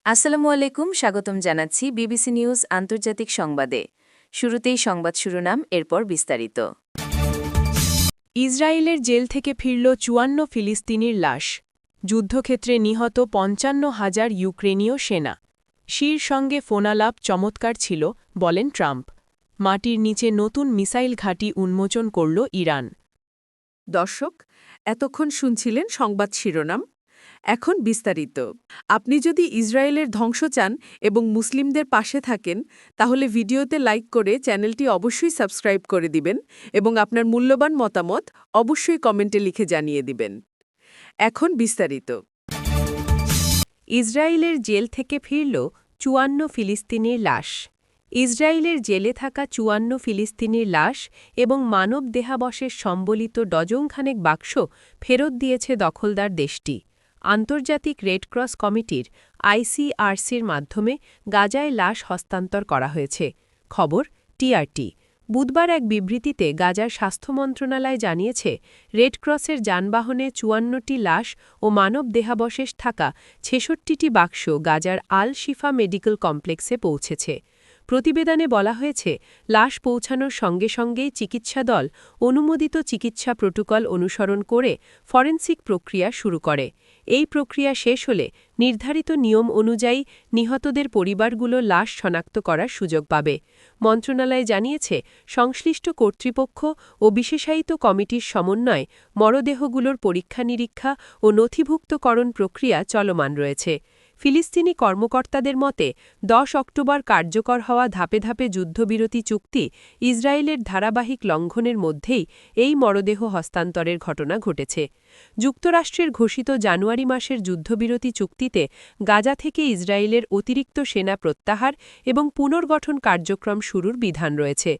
আসসালামু আলাইকুম, স্বাগতম জানাচ্ছি বিবিসি নিউজ আন্তর্জাতিক সংবাদে। শুরুতেই সংবাদ শিরোনাম, এরপর বিস্তারিত। ইসরায়েলের জেল থেকে ফিরল ৫৪ ফিলিস্তিনির লাশ। যুদ্ধক্ষেত্রে নিহত ৫৫,০০০ ইউক্রেনীয় সেনা। শির সঙ্গে ফোনালাপ চমৎকার ছিল, বলেন ট্রাম্প। মাটির নিচে নতুন মিসাইল ঘাঁটি উন্মোচন করল ইরান। দর্শক, এতক্ষণ শুনছিলেন সংবাদ শিরোনাম। এখন বিস্তারিত। আপনি যদি ইসরায়েলের ধ্বংস চান এবং মুসলিমদের পাশে থাকেন, তাহলে ভিডিওতে লাইক করে চ্যানেলটি অবশ্যই সাবস্ক্রাইব করে দিবেন এবং আপনার মূল্যবান মতামত অবশ্যই কমেন্টে লিখে জানিয়ে দিবেন। এখন বিস্তারিত। ইসরায়েলের জেল থেকে ফিরল ৫৪ ফিলিস্তিনির লাশ। ইসরায়েলের জেলে থাকা ৫৪ ফিলিস্তিনির লাশ এবং মানব দেহাবশেষ সম্বলিত ডজনখানেক বাক্স ফেরত দিয়েছে দখলদার দেশটি। আন্তর্জাতিক রেডক্রস কমিটির আইসিআরসির মাধ্যমে গাজায় লাশ হস্তান্তর করা হয়েছে। খবর টিআরটি। বুধবার এক বিবৃতিতে গাজার স্বাস্থ্য মন্ত্রণালয় জানিয়েছে, রেডক্রসের যানবাহনে ৫৪টি লাশ ও মানব দেহাবশেষ থাকা ৬৬টি বাক্স গাজার আল শিফা মেডিকেল কমপ্লেক্সে পৌঁছেছে। প্রতিবেদনে বলা হয়েছে, লাশ পৌঁছানোর সঙ্গে সঙ্গেই চিকিৎসা দল অনুমোদিত চিকিৎসা প্রোটোকল অনুসরণ করে ফরেনসিক প্রক্রিয়া শুরু করে। এই প্রক্রিয়া শেষ হলে নির্ধারিত নিয়ম অনুযায়ী নিহতদের পরিবারগুলো লাশ শনাক্ত করার সুযোগ পাবে। মন্ত্রণালয় জানিয়েছে, সংশ্লিষ্ট কর্তৃপক্ষ ও বিশেষায়িত কমিটির সমন্বয়ে মরদেহগুলোর পরীক্ষা-নিরীক্ষা ও নথিভুক্তকরণ প্রক্রিয়া চলমান রয়েছে। ফিলিস্তিনি কর্মকর্তাদের মতে, ১০ অক্টোবর কার্যকর হওয়া ধাপে ধাপে যুদ্ধবিরতি চুক্তি ইসরায়েলের ধারাবাহিক লঙ্ঘনের মধ্যেই এই মরদেহ হস্তান্তরের ঘটনা ঘটেছে। যুক্তরাষ্ট্রের ঘোষিত জানুয়ারি মাসের যুদ্ধবিরতি চুক্তিতে গাজা থেকে ইসরায়েলের অতিরিক্ত সেনা প্রত্যাহার এবং পুনর্গঠন কার্যক্রম শুরুর বিধান রয়েছে।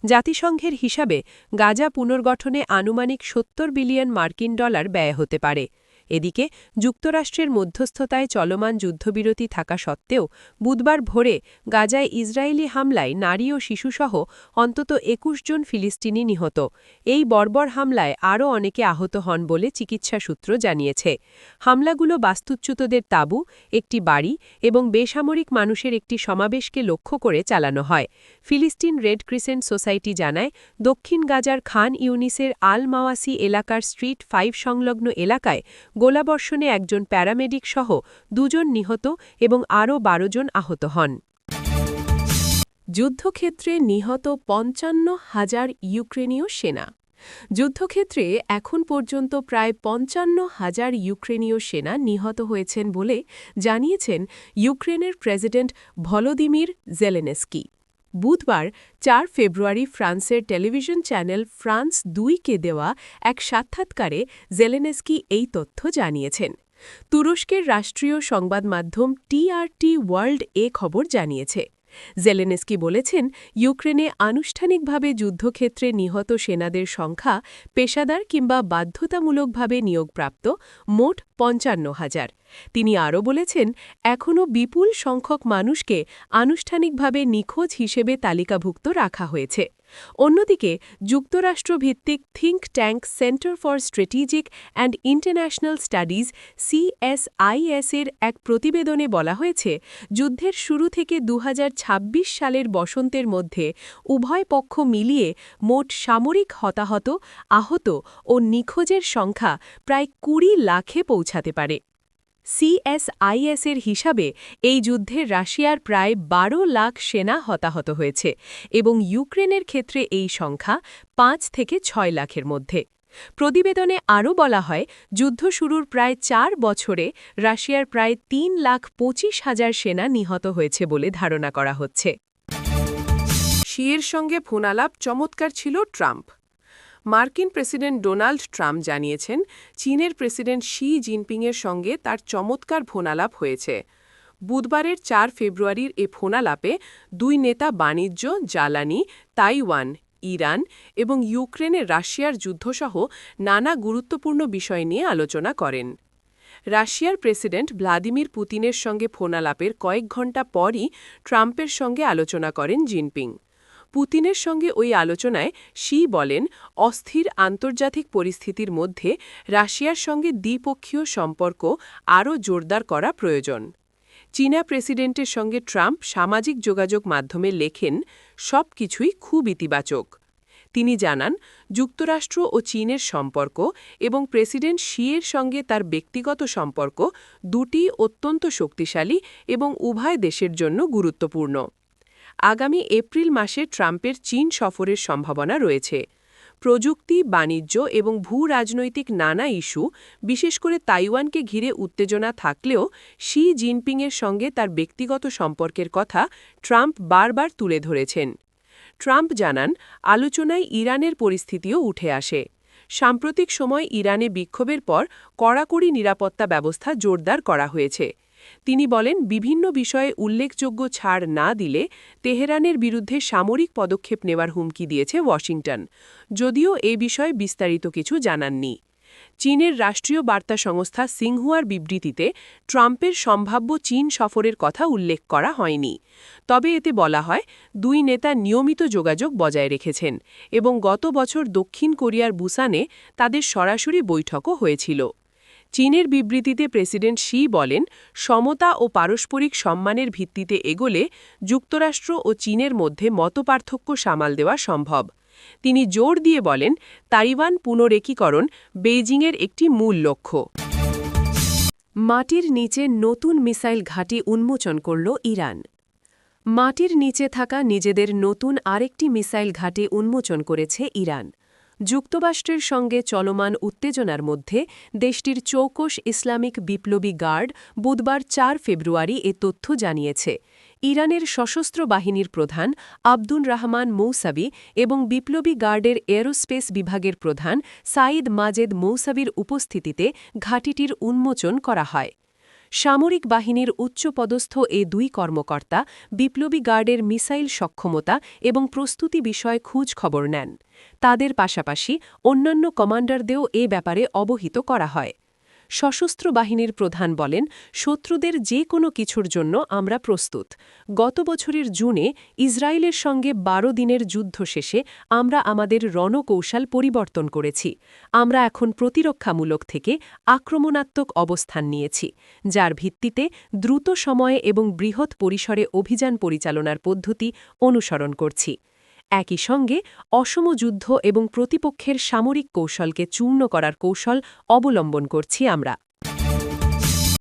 জাতিসংঘের হিসাবে গাজা পুনর্গঠনে আনুমানিক $৭০ বিলিয়ন মার্কিন ডলার ব্যয় হতে পারে। এদিকে যুক্তরাষ্ট্রের মধ্যস্থতায় চলমান যুদ্ধবিরতি থাকা সত্ত্বেও বুধবার ভোরে গাজায় ইসরায়েলি হামলায় নারী ও শিশুসহ অন্তত ২১ জন ফিলিস্তিনি নিহত। এই বর্বর হামলায় আরও অনেকে আহত হন বলে চিকিৎসা সূত্র জানিয়েছে। হামলাগুলো বাস্তুচ্যুতদের তাঁবু, একটি বাড়ি এবং বেসামরিক মানুষের একটি সমাবেশকে লক্ষ্য করে চালানো হয়। ফিলিস্তিন রেড ক্রিসেন্ট সোসাইটি জানায়, দক্ষিণ গাজার খান ইউনিসের আল মাওয়াসি এলাকার স্ট্রিট ৫ সংলগ্ন এলাকায় গোলাবর্ষণে একজন প্যারামেডিক সহ ২ জন নিহত এবং আরও ১২ জন আহত হন। যুদ্ধক্ষেত্রে নিহত ৫৫,০০০ ইউক্রেনীয় সেনা। যুদ্ধক্ষেত্রে এখন পর্যন্ত প্রায় ৫৫,০০০ ইউক্রেনীয় সেনা নিহত হয়েছেন বলে জানিয়েছেন ইউক্রেনের প্রেসিডেন্ট ভলোদিমির জেলেনস্কি। বুধবার ৪ ফেব্রুয়ারি ফ্রান্সের টেলিভিশন চ্যানেল ফ্রান্স ২কে দেওয়া এক সাক্ষাৎকারে জেলেনস্কি এই তথ্য জানিয়েছেন। তুরস্কের রাষ্ট্রীয় সংবাদ মাধ্যম টিআরটি ওয়ার্ল্ড এ খবর জানিয়েছে। জেলেনস্কি বলেছেন, ইউক্রেনে আনুষ্ঠানিকভাবে যুদ্ধক্ষেত্রে নিহত সেনাদের সংখ্যা পেশাদার কিংবা বাধ্যতামূলকভাবে নিয়োগপ্রাপ্ত মোট ৫৫,০০০। তিনি আরও বলেছেন, এখনও বিপুল সংখ্যক মানুষকে আনুষ্ঠানিকভাবে নিখোঁজ হিসেবে তালিকাভুক্ত রাখা হয়েছে। অন্যদিকে যুক্তরাষ্ট্রভিত্তিক think tank Center for Strategic and International Studies CSIS-এর এক প্রতিবেদনে বলা হয়েছে, যুদ্ধের শুরু থেকে ২০২৬ সালের বসন্তের মধ্যে উভয় পক্ষ মিলিয়ে মোট সামরিক হতাহত, আহত ও নিখোঁজের সংখ্যা প্রায় ২০ লাখে পৌঁছাতে পারে। CSIS-এর হিসাবে এই যুদ্ধে রাশিয়ার প্রায় ১২ লাখ সেনা হতাহত হয়েছে এবং ইউক্রেনের ক্ষেত্রে এই সংখ্যা ৫ থেকে ৬ লাখের মধ্যে। প্রতিবেদনে আরও বলা হয়, যুদ্ধ শুরুর প্রায় ৪ বছরে রাশিয়ার প্রায় ৩,২৫,০০০ সেনা নিহত হয়েছে বলে ধারণা করা হচ্ছে। শিয়ের সঙ্গে ফোনালাপ চমৎকার ছিল ট্রাম্প। মার্কিন প্রেসিডেন্ট ডোনাল্ড ট্রাম্প জানিয়েছেন, চীনের প্রেসিডেন্ট শি জিনপিংয়ের সঙ্গে তার চমৎকার ফোনালাপ হয়েছে। বুধবারের ৪ ফেব্রুয়ারির এ ফোনালাপে দুই নেতা বাণিজ্য, জ্বালানি, তাইওয়ান, ইরান এবং ইউক্রেনে রাশিয়ার যুদ্ধসহ নানা গুরুত্বপূর্ণ বিষয় নিয়ে আলোচনা করেন। রাশিয়ার প্রেসিডেন্ট ভ্লাদিমির পুতিনের সঙ্গে ফোনালাপের কয়েক ঘণ্টা পরই ট্রাম্পের সঙ্গে আলোচনা করেন জিনপিং। পুতিনের সঙ্গে ওই আলোচনায় শি বলেন, অস্থির আন্তর্জাতিক পরিস্থিতির মধ্যে রাশিয়ার সঙ্গে দ্বিপক্ষীয় সম্পর্ক আরও জোরদার করা প্রয়োজন। চীনা প্রেসিডেন্টের সঙ্গে ট্রাম্প সামাজিক যোগাযোগ মাধ্যমে লেখেন, সব কিছুই খুব ইতিবাচক। তিনি জানান, যুক্তরাষ্ট্র ও চীনের সম্পর্ক এবং প্রেসিডেন্ট শি-এর সঙ্গে তার ব্যক্তিগত সম্পর্ক দুটি অত্যন্ত শক্তিশালী এবং উভয় দেশের জন্য গুরুত্বপূর্ণ। আগামী এপ্রিল মাসে ট্রাম্পের চীন সফরের সম্ভাবনা রয়েছে। প্রযুক্তি, বাণিজ্য এবং ভূ-রাজনৈতিক নানা ইস্যু, বিশেষ করে তাইওয়ানকে ঘিরে উত্তেজনা থাকলেও শি জিনপিংয়ের সঙ্গে তার ব্যক্তিগত সম্পর্কের কথা ট্রাম্প বারবার তুলে ধরেছেন। ট্রাম্প জানান, আলোচনায় ইরানের পরিস্থিতিও উঠে আসে। সাম্প্রতিক সময় ইরানে বিক্ষোভের পর কড়াকড়ি নিরাপত্তা ব্যবস্থা জোরদার করা হয়েছে। তিনি বলেন, বিভিন্ন বিষয়ে উল্লেখযোগ্য ছাড় না দিলে তেহরানের বিরুদ্ধে সামরিক পদক্ষেপ নেওয়ার হুমকি দিয়েছে ওয়াশিংটন, যদিও এ বিষয়ে বিস্তারিত কিছু জানাননি। চীনের রাষ্ট্রীয় বার্তা সংস্থা সিংহুয়ার বিবৃতিতে ট্রাম্পের সম্ভাব্য চীন সফরের কথা উল্লেখ করা হয়নি। তবে এতে বলা হয়, দুই নেতা নিয়মিত যোগাযোগ বজায় রেখেছেন এবং গত বছর দক্ষিণ কোরিয়ার বুসানে তাদের সরাসরি বৈঠকও হয়েছিল। চীনের বিবৃতিতে প্রেসিডেন্ট শি বলেন, সমতা ও পারস্পরিক সম্মানের ভিত্তিতে এগোলে যুক্তরাষ্ট্র ও চীনের মধ্যে মতপার্থক্য সামাল দেওয়া সম্ভব। তিনি জোর দিয়ে বলেন, তাইওয়ান পুনরেকীকরণ বেইজিংয়ের একটি মূল লক্ষ্য। মাটির নিচে নতুন মিসাইল ঘাঁটি উন্মোচন করল ইরান। মাটির নিচে থাকা নিজেদের নতুন আরেকটি মিসাইল ঘাঁটি উন্মোচন করেছে ইরান। যুক্তরাষ্ট্রের সঙ্গে চলমান উত্তেজনার মধ্যে দেশটির চৌকস ইসলামিক বিপ্লবী গার্ড বুধবার ৪ ফেব্রুয়ারি এ তথ্য জানিয়েছে। ইরানের সশস্ত্র বাহিনীর প্রধান আব্দুর রহমান মৌসাবি এবং বিপ্লবী গার্ডের এরোস্পেস বিভাগের প্রধান সাইদ মাজেদ মৌসাবির উপস্থিতিতে ঘাঁটিটির উন্মোচন করা হয়। সামরিক বাহিনীর উচ্চপদস্থ এ দুই কর্মকর্তা বিপ্লবী গার্ডের মিসাইল সক্ষমতা এবং প্রস্তুতি বিষয়ে খোঁজ খবর নেন। তাদের পাশাপাশি অন্যান্য কমান্ডারদেরও এ ব্যাপারে অবহিত করা হয়। সশস্ত্র বাহিনীর প্রধান বলেন, শত্রুদের যে কোনো কিছুর জন্য আমরা প্রস্তুত। গত বছরের জুনে ইসরায়েলের সঙ্গে ১২ দিনের যুদ্ধ শেষে আমরা আমাদের রণকৌশল পরিবর্তন করেছি। আমরা এখন প্রতিরক্ষামূলক থেকে আক্রমণাত্মক অবস্থান নিয়েছি, যার ভিত্তিতে দ্রুত সময়ে এবং বৃহৎ পরিসরে অভিযান পরিচালনার পদ্ধতি অনুসরণ করছি। একই সঙ্গে অসম যুদ্ধ এবং প্রতিপক্ষের সামরিক কৌশলকে চূর্ণ করার কৌশল অবলম্বন করছি আমরা।